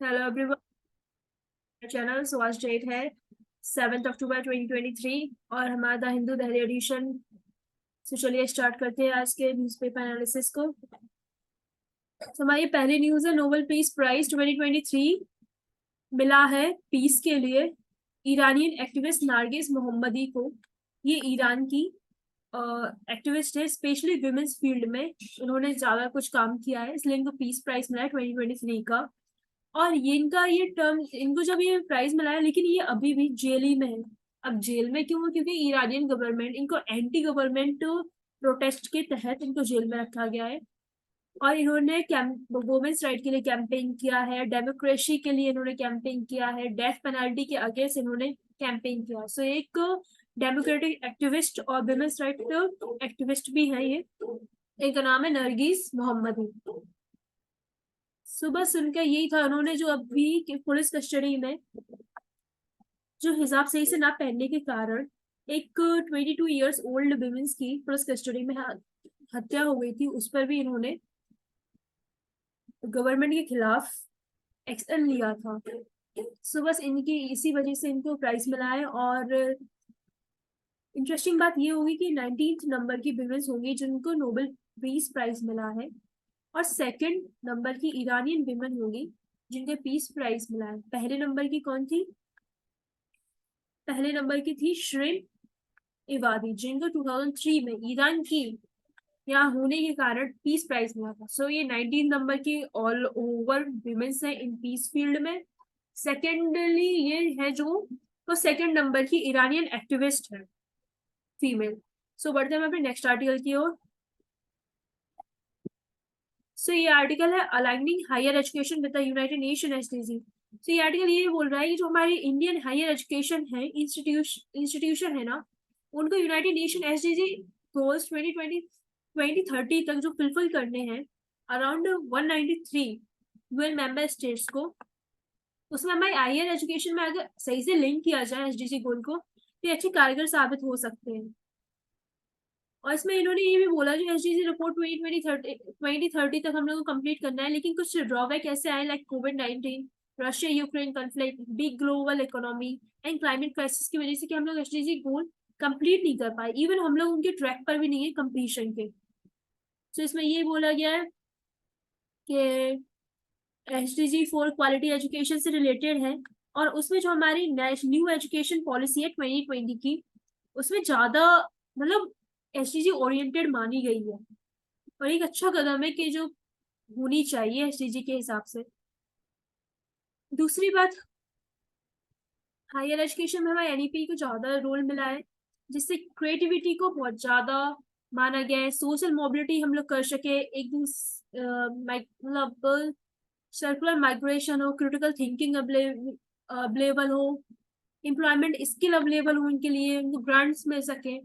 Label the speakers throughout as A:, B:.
A: Hello everyone. Channel so आज date है 7 अक्टूबर 2023 और हमारा द हिंदू दिल्ली एडिशन से चलिए स्टार्ट करते हैं आज के न्यूज़पेपर एनालिसिस को। तो हमारी पहली न्यूज़ है नोबेल पीस प्राइज 2023 मिला है पीस के लिए ईरानियन एक्टिविस्ट नारगिस मोहम्मदी को। ये ईरान की एक्टिविस्ट है, स्पेशली वुमेन्स फील्ड में उन्होंने ज्यादा कुछ काम किया है, इसलिए इनको पीस प्राइज मिला है 2023 का। और ये इनका ये टर्म इनको जब ये प्राइज मिला है, लेकिन ये अभी भी जेल ही में है। अब जेल में क्यों है? क्योंकि ईरानियन गवर्नमेंट इनको एंटी गवर्नमेंट प्रोटेस्ट के तहत इनको जेल में रखा गया है। और इन्होंने वुमेन्स राइट के लिए कैंपेन किया है, डेमोक्रेसी के लिए इन्होंने कैंपेन किया है, डेथ पेनल्टी के अगेंस्ट इन्होंने कैंपेन किया। सो एक डेमोक्रेटिक एक्टिविस्ट और वुमेन्स राइट एक्टिविस्ट भी है ये। एक नाम है नरगिस मोहम्मदी। सुबह सुनकर यही था, उन्होंने जो अभी पुलिस कस्टडी में जो हिजाब सही से ना पहनने के कारण एक 22 ईयर्स ओल्ड विमेंस की पुलिस कस्टडी में हत्या हो गई थी, उस पर भी इन्होंने गवर्नमेंट के खिलाफ एक्शन लिया था। सो बस इनकी इसी वजह से इनको प्राइज मिला है। और इंटरेस्टिंग बात ये होगी कि 19th नंबर की विमेंस होंगी जिनको नोबेल पीस प्राइज मिला है, और सेकंड नंबर की ईरानियन विमेन होगी जिनके पीस प्राइज मिला है। पहले नंबर की कौन थी? पहले नंबर की थी श्रीन इबादी, जिनको 2003 में ईरान की यहाँ होने के कारण पीस प्राइज मिला था। सो ये 19 नंबर की ऑल ओवर विमेन्स है इन पीस फील्ड में। सेकेंडली ये है जो तो सेकंड नंबर की ईरानियन एक्टिविस्ट है, फीमेल। सो बढ़ते हैं अपने नेक्स्ट आर्टिकल की ओर। सो ये आर्टिकल है aligning higher education with the United Nation SDG. So ये आर्टिकल ये बोल रहा है कि जो हमारी इंडियन हायर एजुकेशन है, इंस्टीट्यूशन है ना, उनको यूनाइटेड नेशन एसडीजी गोल्स 2030 तक जो फुलफिल करने हैं, अराउंड 193 यूएन मेंबर स्टेट्स को, उसमें हमारी हायर एजुकेशन में अगर सही से लिंक किया जाए एसडीजी गोल को तो अच्छे कारगर साबित हो सकते हैं। और इसमें इन्होंने ये भी बोला जो एसडीजी रिपोर्ट 2030 तक हम लोग को कंप्लीट करना है, लेकिन कुछ ड्रॉबैक ऐसे आए like covid, Russia Ukraine conflict, big global economy and climate crisis की वजह से कि हम लोग एसडीजी गोल कंप्लीट नहीं कर पाए। इवन हम लोग उनके ट्रैक पर भी नहीं है कंप्लीशन के। तो इसमें ये बोला गया है कि एसडीजी फॉर क्वालिटी एजुकेशन से रिलेटेड है, और उसमें जो हमारी न्यू एजुकेशन पॉलिसी है 2020 की, उसमें ज्यादा मतलब एसडीजी ओरिएंटेड मानी गई है, और एक अच्छा कदम है कि जो होनी चाहिए एसडीजी के हिसाब से। दूसरी बात, हायर एजुकेशन में हमारे एनईपी को ज्यादा रोल मिला है, जिससे क्रिएटिविटी को बहुत ज्यादा माना गया है। सोशल मोबिलिटी हम लोग कर सके, एक दूसरे मतलब सर्कुलर माइग्रेशन हो, क्रिटिकल थिंकिंग अवेलेबल हो, एम्प्लॉयमेंट स्किल अवेलेबल हो उनके लिए, उनको ग्रांट्स मिल सके।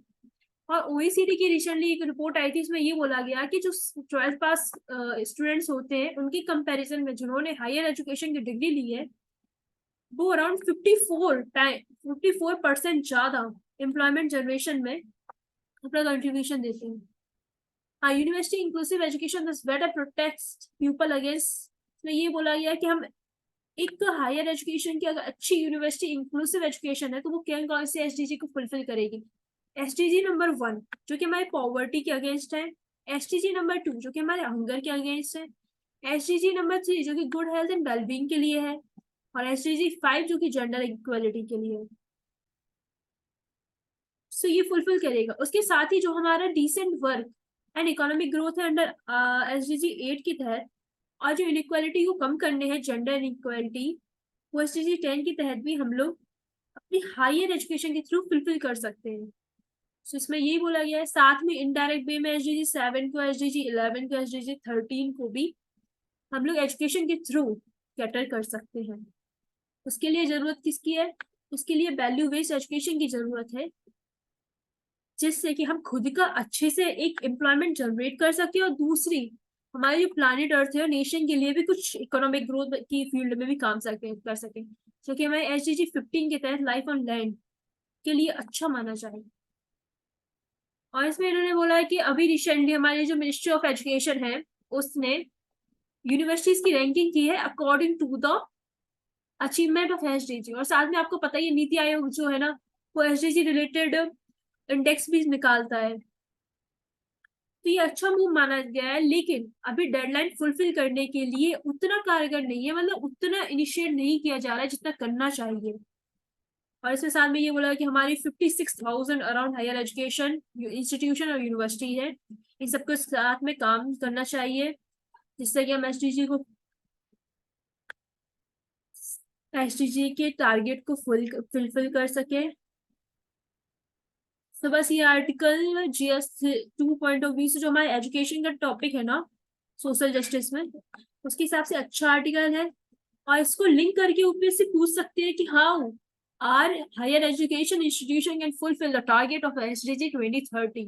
A: और ओईसीडी की रिसेंटली एक रिपोर्ट आई थी, इसमें ये बोला गया कि जो 12th पास स्टूडेंट्स होते हैं उनकी कंपैरिजन में जिन्होंने हायर एजुकेशन की डिग्री ली है, वो अराउंड 54% ज्यादा एम्प्लॉयमेंट जनरेशन में अपना कंट्रीब्यूशन देते हैं। हाँ, university inclusive education better protects people against, इसमें ये बोला गया कि हम एक हायर एजुकेशन की अगर अच्छी यूनिवर्सिटी इंक्लूसिव एजुकेशन है तो वो कौन कौन से एसडीजी को फुलफिल करेगी। एसडीजी नंबर 1 जो कि हमारे पॉवर्टी के अगेंस्ट है, एसडीजी नंबर 2 जो कि हमारे हंगर के अगेंस्ट है, एसडीजी नंबर 3 जो कि गुड हेल्थ एंड वेलबींग के लिए है, और एसडीजी 5 जो कि जेंडर इक्वलिटी के लिए है। सो ये फुलफिल करेगा। उसके साथ ही जो हमारा decent work and economic growth है अंडर एसडीजी 8 के तहत, और जो इनइक्वालिटी को कम करने हैं, जेंडर इनइक्वालिटी, वो एसडीजी 10 के तहत भी हम लोग अपनी हायर एजुकेशन के थ्रू फुलफिल कर सकते हैं। सो इसमें यही बोला गया है। साथ में इनडायरेक्ट वे में एसडीजी 7 को, एसडीजी 11 को, एसडीजी 13 को भी हम लोग एजुकेशन के थ्रू कैटर कर सकते हैं। उसके लिए जरूरत किसकी है? उसके लिए वैल्यू बेस्ड एजुकेशन की जरूरत है, जिससे कि हम खुद का अच्छे से एक एम्प्लॉयमेंट जनरेट कर सके, और दूसरी हमारी जो प्लानिट अर्थ है नेशन के लिए भी कुछ इकोनॉमिक ग्रोथ की फील्ड में भी काम कर सके, जो कि हमारे एसडीजी 15 के तहत लाइफ ऑन लैंड के लिए अच्छा माना जाए। और इसमें इन्होंने बोला है कि अभी रिसेंटली हमारी जो मिनिस्ट्री ऑफ एजुकेशन है उसने यूनिवर्सिटीज की रैंकिंग की है according to the achievement of SDG, और साथ में आपको पता ही है नीति आयोग जो है ना वो एसडीजी रिलेटेड इंडेक्स भी निकालता है। तो ये अच्छा मूव माना गया है, लेकिन अभी डेडलाइन फुलफिल करने के लिए उतना कारगर नहीं है, मतलब उतना इनिशिएट नहीं किया जा रहा है जितना करना चाहिए। और इसके साथ में ये बोला कि हमारी 56,000 अराउंड हायर एजुकेशन इंस्टीट्यूशन और यूनिवर्सिटी है, इन सबके साथ में काम करना चाहिए जिससे कि हम एसडीजी के टारगेट को फुलफिल कर सके। तो बस ये आर्टिकल जीएस 2 ऑफ व्यू से जो हमारे एजुकेशन का टॉपिक है ना सोशल जस्टिस में, उसके हिसाब से अच्छा आर्टिकल है। और इसको लिंक करके ऊपर से पूछ सकते हैं कि how are higher education institution can fulfil the target of SDG 2030।